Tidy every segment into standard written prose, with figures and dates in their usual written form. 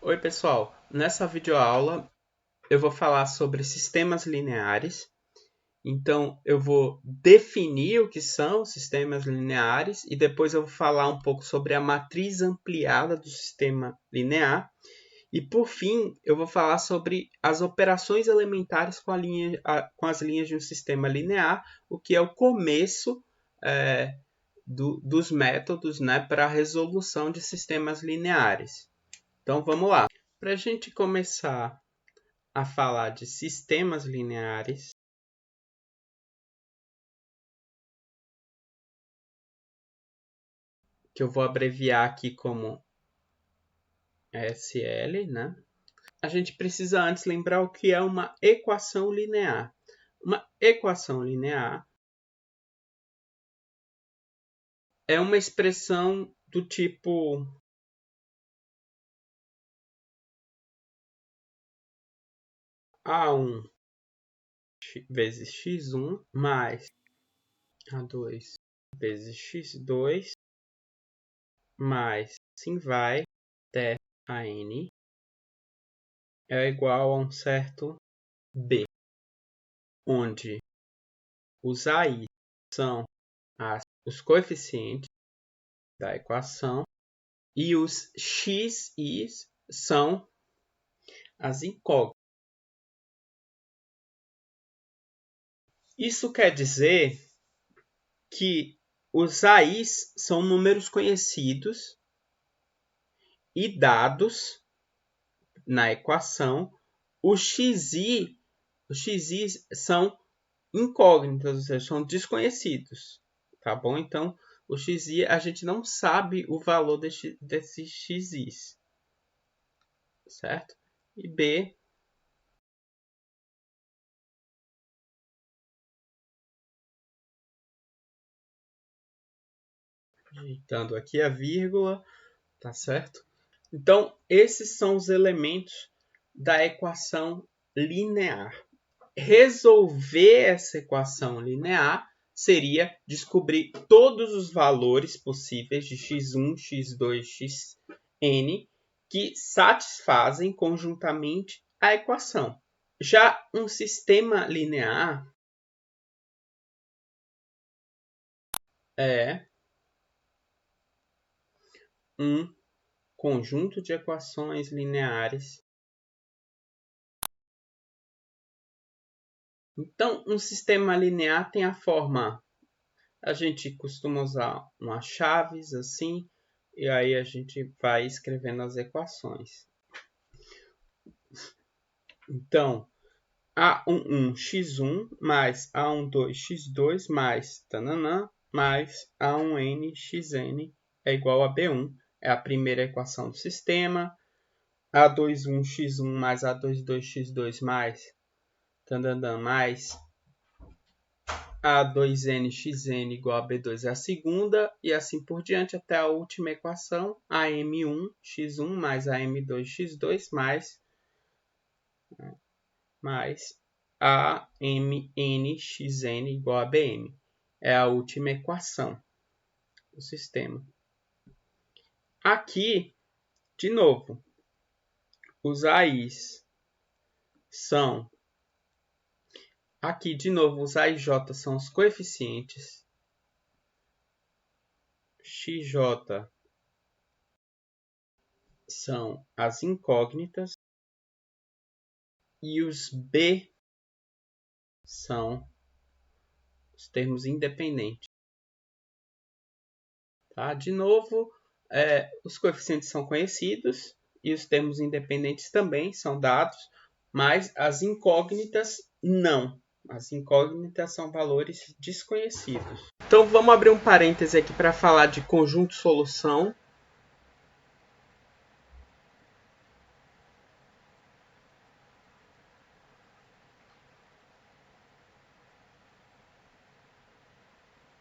Oi, pessoal. Nessa videoaula eu vou falar sobre sistemas lineares. Então, eu vou definir o que são sistemas lineares e depois eu vou falar um pouco sobre a matriz ampliada do sistema linear. E, por fim, eu vou falar sobre as operações elementares com as linhas de um sistema linear, o que é o começo dos métodos, né, para a resolução de sistemas lineares. Então, vamos lá. Para a gente começar a falar de sistemas lineares, que eu vou abreviar aqui como SL, né? A gente precisa antes lembrar o que é uma equação linear. Uma equação linear é uma expressão do tipo A1 vezes x1 mais A2 vezes x2 mais assim vai até a n é igual a um certo b, onde os AI são os coeficientes da equação e os xi são as incógnitas. Isso quer dizer que os AIs são números conhecidos e dados na equação. Os xi são incógnitas, ou seja, são desconhecidos. Tá bom? Então, o xi a gente não sabe o valor desses xi, certo? E b digitando aqui a vírgula, tá certo? Então, esses são os elementos da equação linear. Resolver essa equação linear seria descobrir todos os valores possíveis de x1, x2, xn que satisfazem conjuntamente a equação. Já um sistema linear é um conjunto de equações lineares. Então, um sistema linear tem a forma. A gente costuma usar umas chaves assim, e aí a gente vai escrevendo as equações. Então, A11x1 mais A12x2 mais tananã mais A1nxn é igual a B1. É a primeira equação do sistema. A21x1 mais A22x2 mais tananã mais A2nxn igual a B2 é a segunda, e assim por diante até a última equação, AM1x1 mais AM2x2 mais AMNxn igual a BM. É a última equação do sistema. Aqui, de novo, os AIs são... Aqui, de novo, os AIJ são os coeficientes. XJ são as incógnitas. E os B são os termos independentes. Tá? De novo, os coeficientes são conhecidos e os termos independentes também são dados, mas as incógnitas não. As incógnitas são valores desconhecidos. Então vamos abrir um parêntese aqui para falar de conjunto-solução.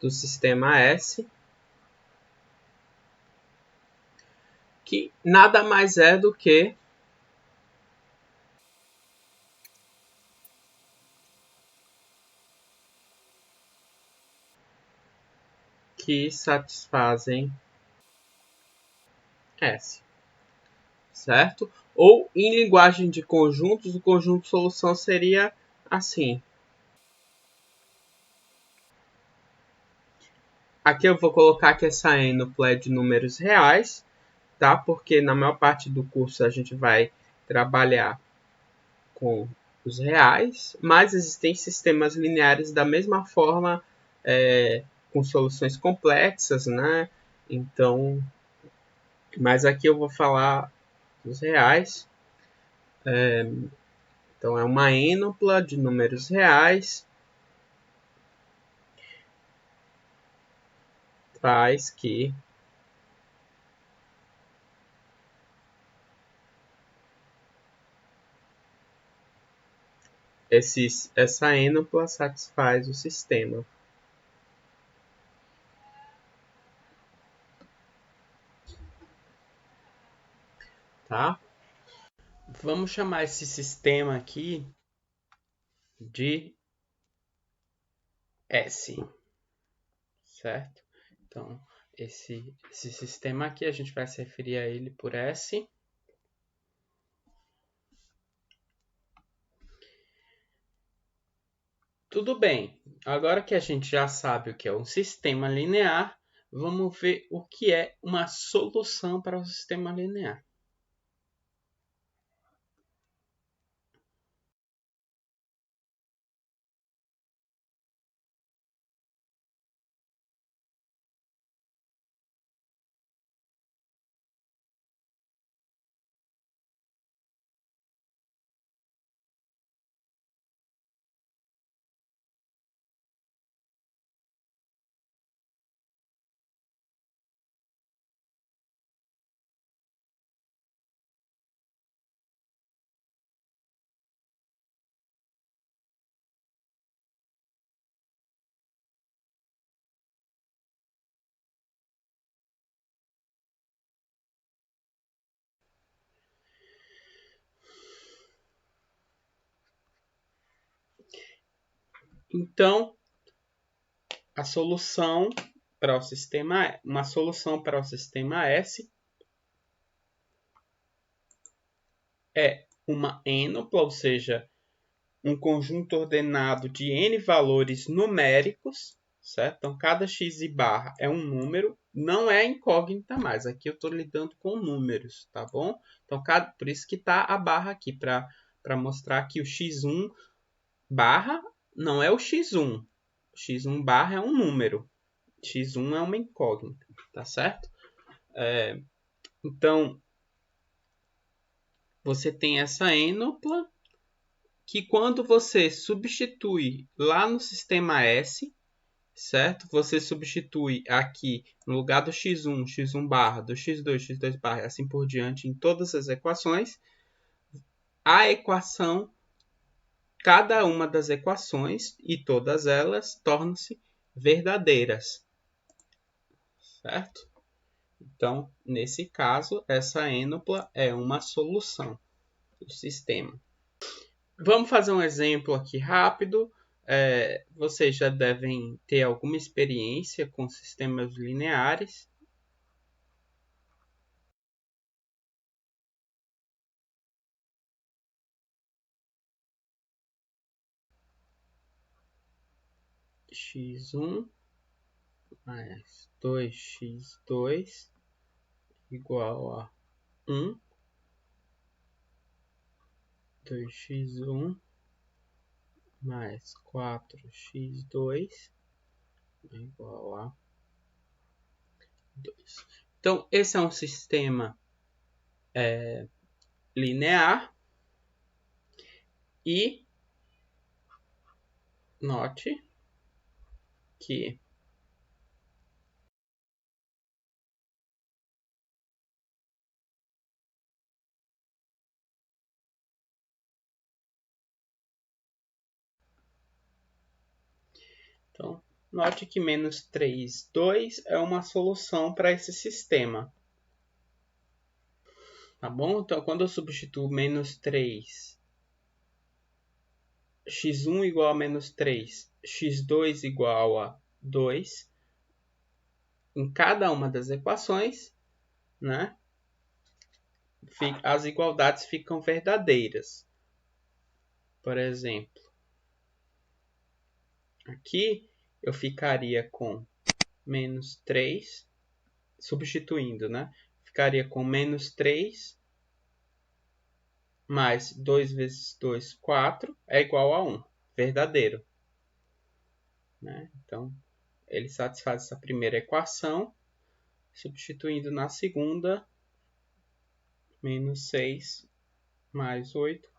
Do sistema S, que nada mais é do que satisfazem S. certo? Ou em linguagem de conjuntos, o conjunto solução seria assim. Aqui eu vou colocar que essa ênupla é de números reais, tá? Porque na maior parte do curso a gente vai trabalhar com os reais, mas existem sistemas lineares da mesma forma, com soluções complexas, né? Então, mas aqui eu vou falar dos reais. Então, é uma ênupla de números reais, faz que essa ênupla satisfaz o sistema. Tá? Vamos chamar esse sistema aqui de S, certo? Então, esse sistema aqui a gente vai se referir a ele por S. Tudo bem, agora que a gente já sabe o que é um sistema linear, vamos ver o que é uma solução para o sistema linear. Então, a solução para o sistema, uma solução para o sistema S é uma ênupla, ou seja, um conjunto ordenado de n valores numéricos, certo? Então, cada x e barra é um número, não é incógnita mais. Aqui eu estou lidando com números, tá bom? Então, por isso que está a barra aqui, para mostrar que o x1 barra não é o x1. O x1 barra é um número. X1 é uma incógnita, tá certo? Então, você tem essa ênupla que quando você substitui lá no sistema S, certo? Você substitui aqui no lugar do x1, x1 barra, do x2, x2 barra, assim por diante, em todas as equações, a equação, cada uma das equações e todas elas tornam-se verdadeiras, certo? Então, nesse caso, essa ênupla é uma solução do sistema. Vamos fazer um exemplo aqui rápido. Vocês já devem ter alguma experiência com sistemas lineares. x1 mais 2x2 igual a 1. 2x1 mais 4x2 igual a 2. Então, esse é um sistema linear e note que então, note que menos 3, 2 é uma solução para esse sistema. Tá bom? Então, quando eu substituo menos 3, x1 igual a menos 3, x2 igual a 2, em cada uma das equações, né? as igualdades ficam verdadeiras. Por exemplo, aqui eu ficaria com menos 3, substituindo, né? Ficaria com menos 3 mais 2 vezes 2, 4, é igual a 1. Verdadeiro. Né? Então, ele satisfaz essa primeira equação. Substituindo na segunda, menos 6 mais 8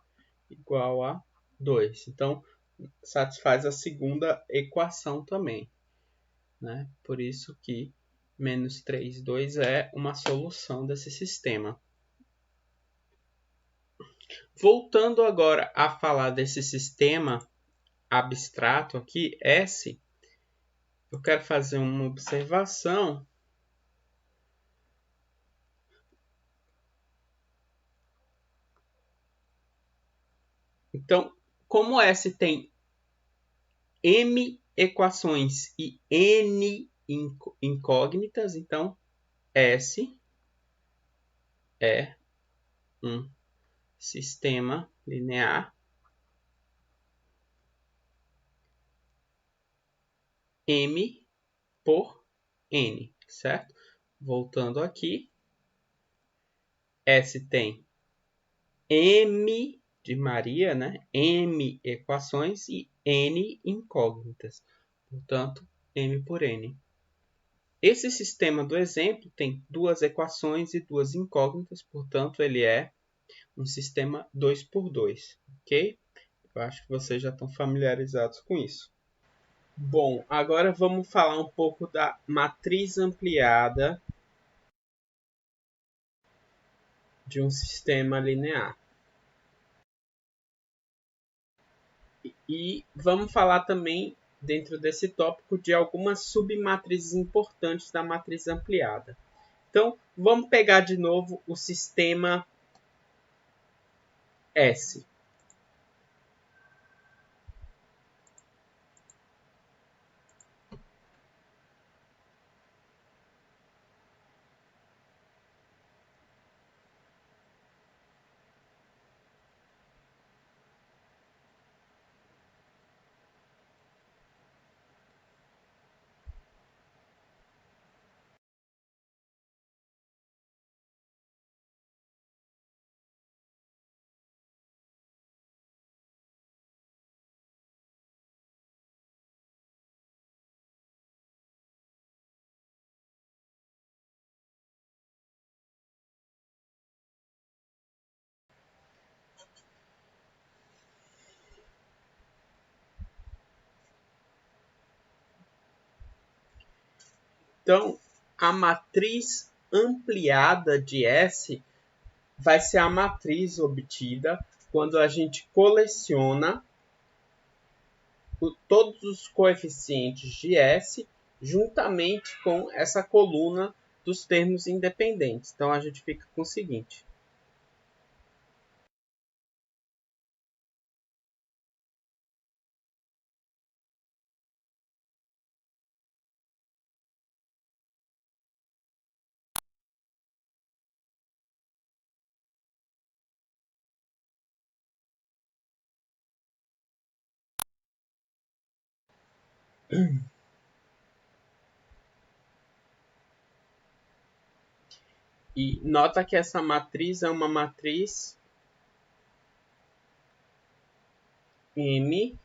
igual a 2. Então, satisfaz a segunda equação também. Né? Por isso que menos 3, 2 é uma solução desse sistema. Voltando agora a falar desse sistema abstrato aqui, S, eu quero fazer uma observação. Então, como S tem M equações e N incógnitas, então S é um sistema linear M por N, certo? Voltando aqui, S tem M de Maria, né? M equações e N incógnitas. Portanto, M por N. Esse sistema do exemplo tem duas equações e duas incógnitas, portanto, ele é um sistema 2 por 2, ok? Eu acho que vocês já estão familiarizados com isso. Bom, agora vamos falar um pouco da matriz ampliada de um sistema linear. E vamos falar também, dentro desse tópico, de algumas submatrizes importantes da matriz ampliada. Então, vamos pegar de novo o sistema S. Então, a matriz ampliada de S vai ser a matriz obtida quando a gente coleciona todos os coeficientes de S juntamente com essa coluna dos termos independentes. Então, a gente fica com o seguinte. E nota que essa matriz é uma matriz M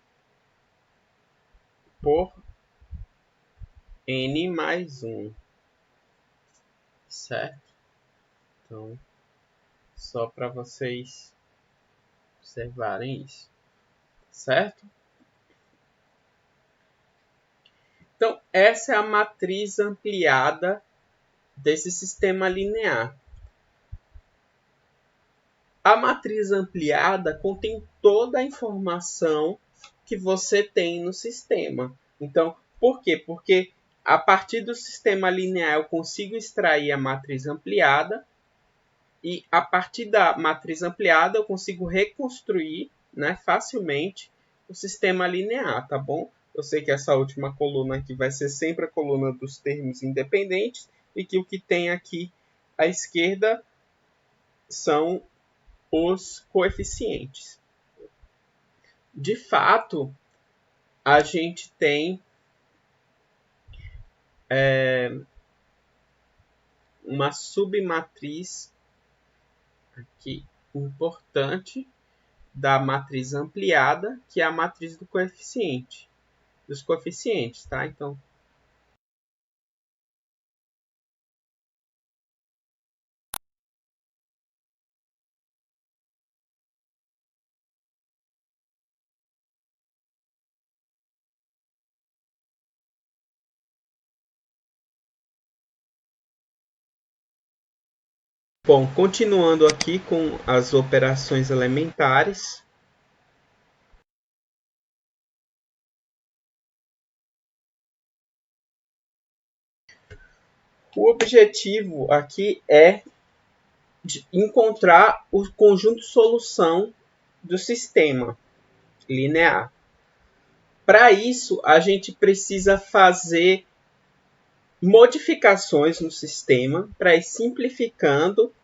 por N mais 1. Certo? Então, só para vocês observarem isso. Certo? Então, essa é a matriz ampliada desse sistema linear. A matriz ampliada contém toda a informação que você tem no sistema. Então, por quê? Porque a partir do sistema linear eu consigo extrair a matriz ampliada e a partir da matriz ampliada eu consigo reconstruir, né, facilmente o sistema linear, tá bom? Eu sei que essa última coluna aqui vai ser sempre a coluna dos termos independentes e que o que tem aqui à esquerda são os coeficientes. De fato, a gente tem uma submatriz aqui importante da matriz ampliada, que é a matriz do coeficiente, dos coeficientes, tá? Então, bom, continuando aqui com as operações elementares. O objetivo aqui é de encontrar o conjunto solução do sistema linear. Para isso, a gente precisa fazer modificações no sistema para ir simplificando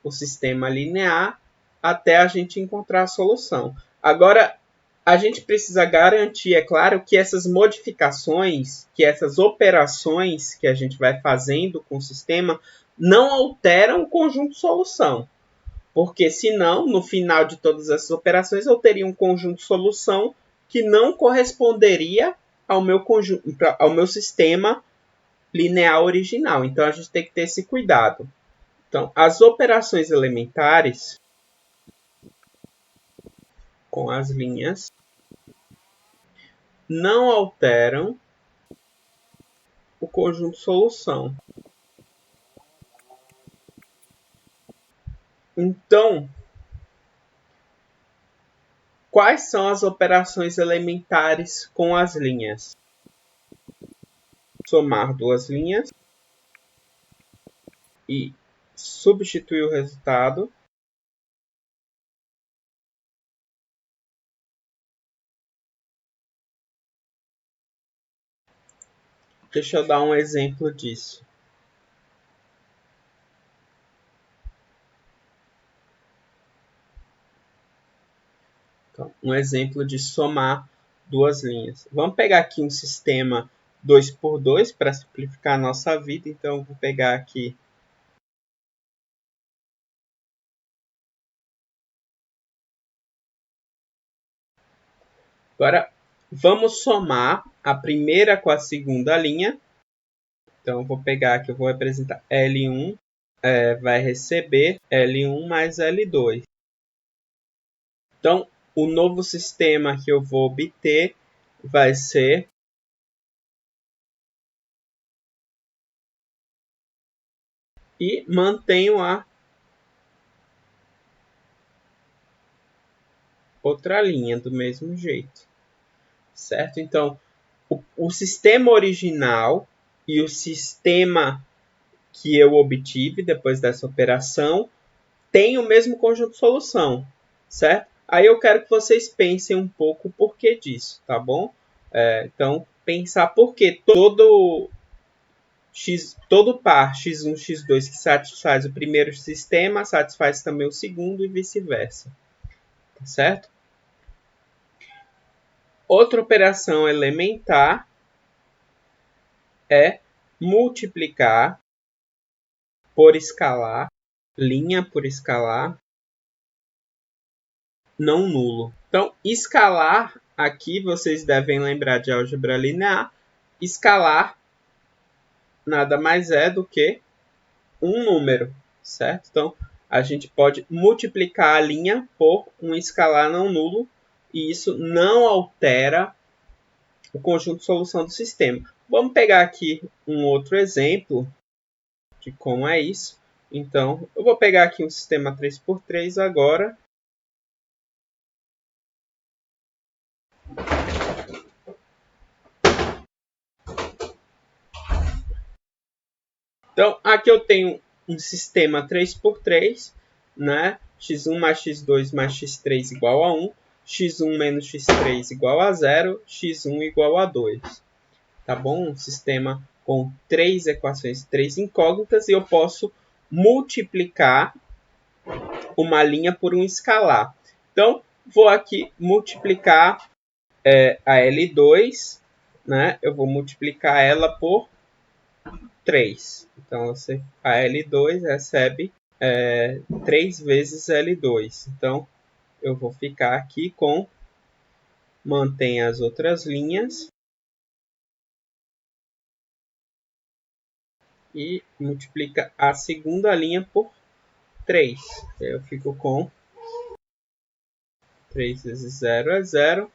o sistema linear até a gente encontrar a solução. Agora, a gente precisa garantir, é claro, que essas modificações, que essas operações que a gente vai fazendo com o sistema não alteram o conjunto de solução. Porque senão, no final de todas essas operações, eu teria um conjunto de solução que não corresponderia ao meu sistema linear original. Então, a gente tem que ter esse cuidado. Então, as operações elementares com as linhas não alteram o conjunto solução. Então, quais são as operações elementares com as linhas? Somar duas linhas e substituir o resultado. Deixa eu dar um exemplo disso. Então, um exemplo de somar duas linhas. Vamos pegar aqui um sistema 2x2 para simplificar a nossa vida. Então, eu vou pegar aqui agora, vamos somar a primeira com a segunda linha. Então, eu vou pegar aqui, eu vou representar L1, vai receber L1 mais L2. Então, o novo sistema que eu vou obter vai ser e mantenho a outra linha do mesmo jeito, certo? Então, o sistema original e o sistema que eu obtive depois dessa operação tem o mesmo conjunto de solução, certo? Aí eu quero que vocês pensem um pouco o porquê disso, tá bom? Então, pensar por que todo par x1, x2 que satisfaz o primeiro sistema satisfaz também o segundo e vice-versa, tá certo? Outra operação elementar é multiplicar por escalar, linha por escalar, não nulo. Então, escalar, aqui vocês devem lembrar de álgebra linear, escalar nada mais é do que um número, certo? Então, a gente pode multiplicar a linha por um escalar não nulo, e isso não altera o conjunto de solução do sistema. Vamos pegar aqui um outro exemplo de como é isso. Então, eu vou pegar aqui um sistema 3x3 agora. Então, aqui eu tenho um sistema 3x3, né? x1 mais x2 mais x3 igual a 1, x1 menos x3 igual a 0, x1 igual a 2. Tá bom? Um sistema com três equações, três incógnitas, e eu posso multiplicar uma linha por um escalar. Então, vou aqui multiplicar a L2, né? Eu vou multiplicar ela por 3. Então, a L2 recebe 3 vezes L2. Então, eu vou ficar aqui com... Mantém as outras linhas. E multiplica a segunda linha por 3. Eu fico com 3 vezes 0 é 0.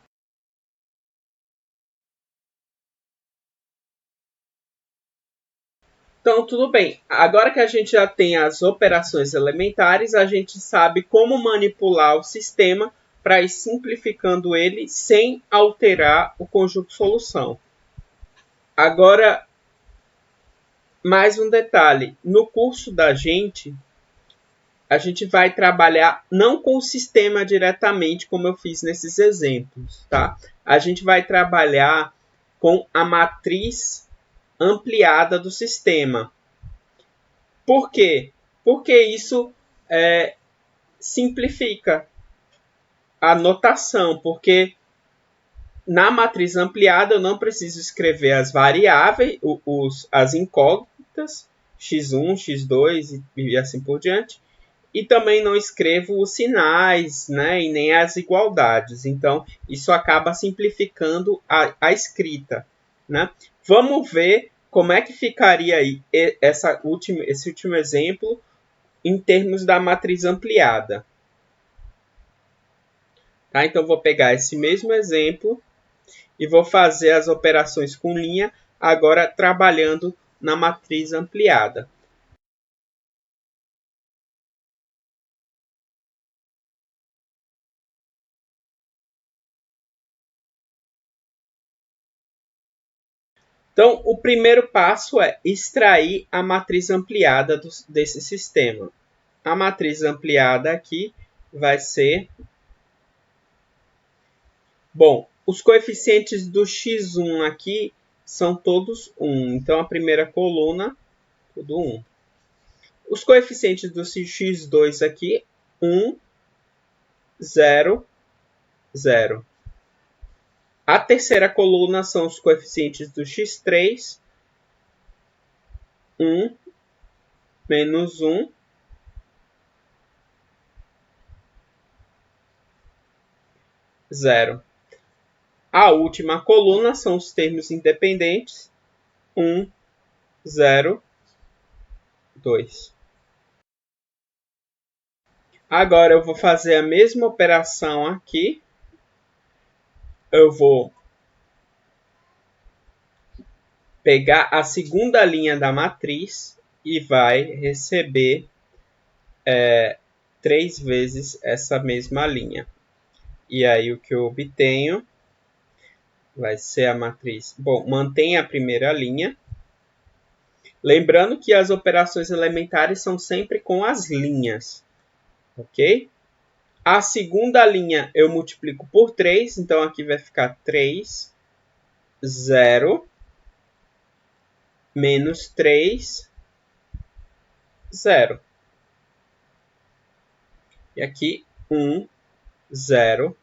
Então, tudo bem. Agora que a gente já tem as operações elementares, a gente sabe como manipular o sistema para ir simplificando ele sem alterar o conjunto solução. Agora, mais um detalhe. No curso da gente, a gente vai trabalhar não com o sistema diretamente, como eu fiz nesses exemplos, tá? A gente vai trabalhar com a matriz ampliada do sistema. Por quê? Porque isso simplifica a notação, porque na matriz ampliada eu não preciso escrever as variáveis, as incógnitas, x1, x2 e assim por diante, e também não escrevo os sinais, né, e nem as igualdades. Então, isso acaba simplificando a escrita, né? Vamos ver como é que ficaria aí esse último exemplo em termos da matriz ampliada. Tá? Então, vou pegar esse mesmo exemplo e vou fazer as operações com linha, agora trabalhando na matriz ampliada. Então, o primeiro passo é extrair a matriz ampliada desse sistema. A matriz ampliada aqui vai ser... Bom, os coeficientes do x1 aqui são todos 1. Então, a primeira coluna, tudo 1. Os coeficientes do x2 aqui, 1, 0, 0. A terceira coluna são os coeficientes do x3, 1, menos 1, 0. A última coluna são os termos independentes, 1, 0, 2. Agora eu vou fazer a mesma operação aqui. Eu vou pegar a segunda linha da matriz e vai receber 3 vezes essa mesma linha. E aí o que eu obtenho vai ser a matriz... Bom, mantém a primeira linha. Lembrando que as operações elementares são sempre com as linhas. Ok? A segunda linha eu multiplico por 3. Então, aqui vai ficar 3, 0, menos 3, 0. E aqui, 1, 0,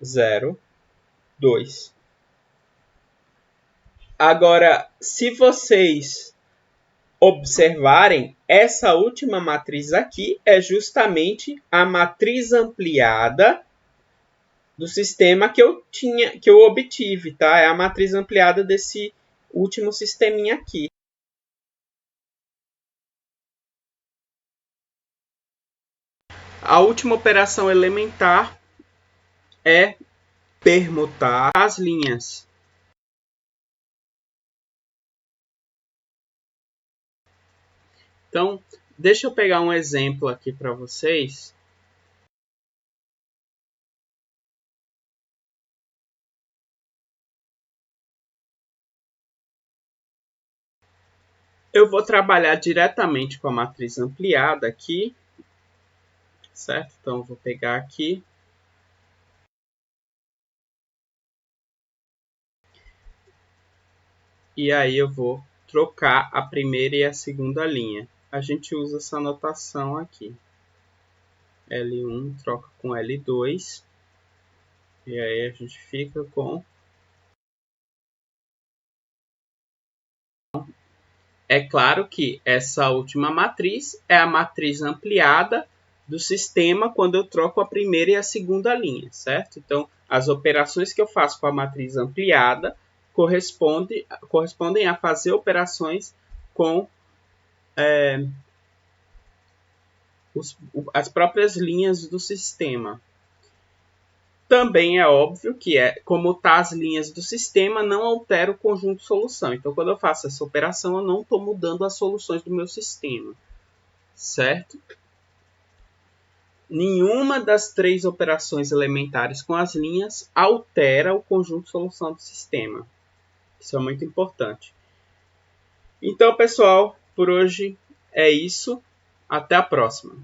0, 2. Agora, se vocês observarem, essa última matriz aqui é justamente a matriz ampliada do sistema que eu obtive, tá? É a matriz ampliada desse último sisteminha aqui. A última operação elementar é permutar as linhas. Então, deixa eu pegar um exemplo aqui para vocês. Eu vou trabalhar diretamente com a matriz ampliada aqui, certo? Então, eu vou pegar aqui. E aí eu vou trocar a primeira e a segunda linha. A gente usa essa notação aqui. L1 troca com L2. E aí a gente fica com... É claro que essa última matriz é a matriz ampliada do sistema quando eu troco a primeira e a segunda linha, certo? Então, as operações que eu faço com a matriz ampliada correspondem a fazer operações com as próprias linhas do sistema. Também é óbvio que, como tá as linhas do sistema, não altera o conjunto de solução. Então, quando eu faço essa operação, eu não estou mudando as soluções do meu sistema, certo? Nenhuma das três operações elementares com as linhas altera o conjunto de solução do sistema. Isso é muito importante. Então, pessoal, por hoje é isso. Até a próxima.